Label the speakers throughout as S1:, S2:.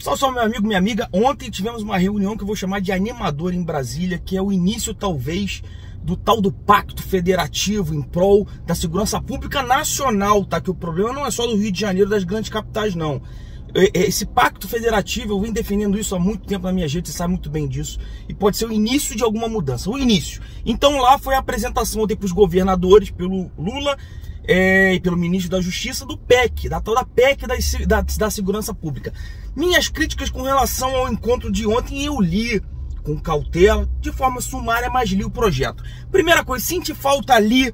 S1: Salve, salve, meu amigo, minha amiga. Ontem tivemos uma reunião que eu vou chamar de animadora em Brasília, que é o início, talvez, do tal do pacto federativo em prol da segurança pública nacional, tá? Que o problema não é só do Rio de Janeiro, das grandes capitais, não. Esse pacto federativo, eu venho defendendo isso há muito tempo na minha gente, você sabe muito bem disso, e pode ser o início de alguma mudança, o início. Então lá foi a apresentação ontem para os governadores, pelo Lula e pelo ministro da Justiça, do PEC, da tal da PEC da segurança pública. Minhas críticas com relação ao encontro de ontem, eu li com cautela, de forma sumária, mas li o projeto. Primeira coisa, senti falta ali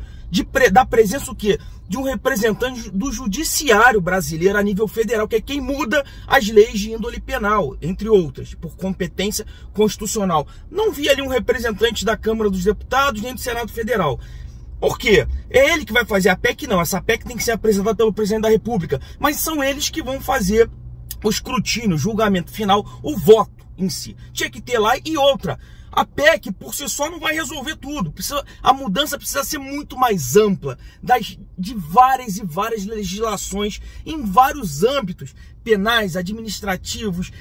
S1: da presença o quê? De um representante do judiciário brasileiro a nível federal, que é quem muda as leis de índole penal, entre outras, por competência constitucional. Não vi ali um representante da Câmara dos Deputados nem do Senado Federal. Por quê? É ele que vai fazer a PEC? Não, essa PEC tem que ser apresentada pelo presidente da República, mas são eles que vão fazer o escrutínio, o julgamento final, o voto em si. Tinha que ter lá. E outra, a PEC por si só não vai resolver tudo. A mudança precisa ser muito mais ampla, de várias e várias legislações em vários âmbitos, penais, administrativos,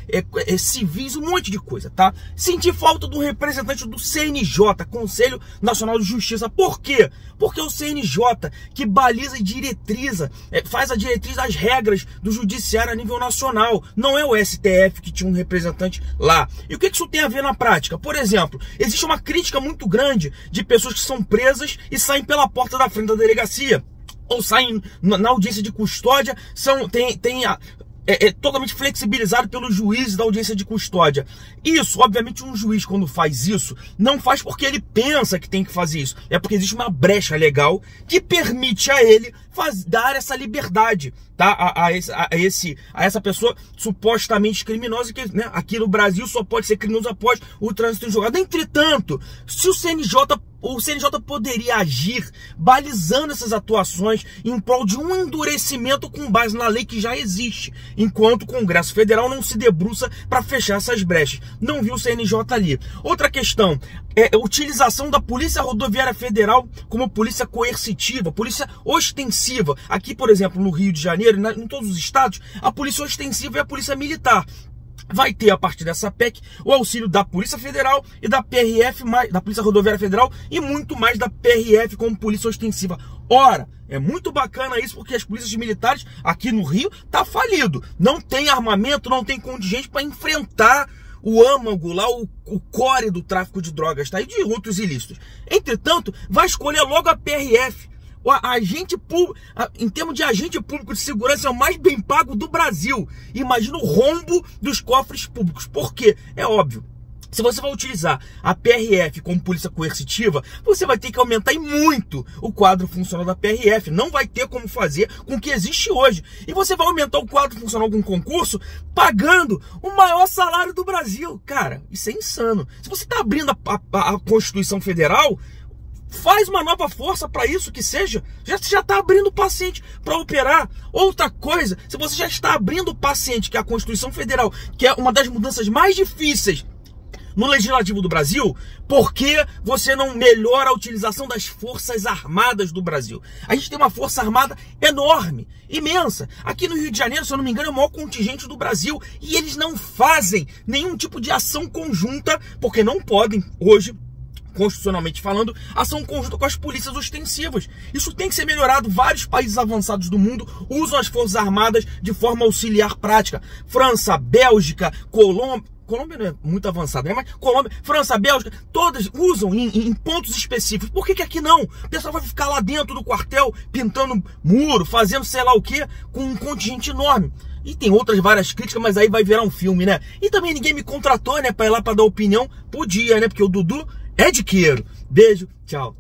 S1: civis, um monte de coisa, tá? Senti falta do representante do CNJ, Conselho Nacional de Justiça. Por quê? Porque é o CNJ que baliza e diretriza, faz a diretriz das regras do judiciário a nível nacional. Não é o STF que tinha um representante lá. E o que isso tem a ver na prática? Por exemplo, existe uma crítica muito grande de pessoas que são presas e saem pela porta da frente da delegacia, ou saem na audiência de custódia, é totalmente flexibilizado pelos juízes da audiência de custódia. Isso, obviamente, um juiz, quando faz isso, não faz porque ele pensa que tem que fazer isso. É porque existe uma brecha legal que permite a ele dar essa liberdade, tá? A essa pessoa supostamente criminosa, que, né, aqui no Brasil só pode ser criminoso após o trânsito em julgado. Entretanto, se o CNJ poderia agir balizando essas atuações em prol de um endurecimento com base na lei que já existe, enquanto o Congresso Federal não se debruça para fechar essas brechas. Não viu o CNJ ali. Outra questão é a utilização da Polícia Rodoviária Federal como polícia coercitiva, polícia ostensiva. Aqui, por exemplo, no Rio de Janeiro, em todos os estados, a polícia ostensiva é a polícia militar. Vai ter, a partir dessa PEC, o auxílio da Polícia Federal e da PRF, da Polícia Rodoviária Federal, e muito mais da PRF como polícia ostensiva. Ora, é muito bacana isso, porque as polícias militares aqui no Rio tá falido. Não tem armamento, não tem contingente para enfrentar o âmago lá, o core do tráfico de drogas, tá? E de outros ilícitos. Entretanto, vai escolher logo a PRF. O agente público, em termos de agente público de segurança, é o mais bem pago do Brasil. Imagina o rombo dos cofres públicos. Por quê? É óbvio. Se você vai utilizar a PRF como polícia coercitiva, você vai ter que aumentar em muito o quadro funcional da PRF. Não vai ter como fazer com o que existe hoje. E você vai aumentar o quadro funcional de um concurso pagando o maior salário do Brasil. Cara, isso é insano. Se você está abrindo a Constituição Federal, faz uma nova força para isso, que seja. Já está abrindo o paciente para operar. Outra coisa, se você já está abrindo o paciente, que é a Constituição Federal, que é uma das mudanças mais difíceis no Legislativo do Brasil, por que você não melhora a utilização das Forças Armadas do Brasil? A gente tem uma Força Armada enorme, imensa. Aqui no Rio de Janeiro, se eu não me engano, é o maior contingente do Brasil. E eles não fazem nenhum tipo de ação conjunta, porque não podem, hoje, constitucionalmente falando, ação conjunta com as polícias ostensivas. Isso tem que ser melhorado. Vários países avançados do mundo usam as Forças Armadas de forma auxiliar prática. França, Bélgica, Colômbia não é muito avançado, né? Mas Colômbia, França, Bélgica, todas usam em pontos específicos. Por que aqui não? O pessoal vai ficar lá dentro do quartel, pintando muro, fazendo sei lá o que, com um contingente enorme. E tem outras várias críticas, mas aí vai virar um filme, né? E também ninguém me contratou, né, pra ir lá pra dar opinião. Podia, né? Porque o Dudu é de queiro. Beijo, tchau.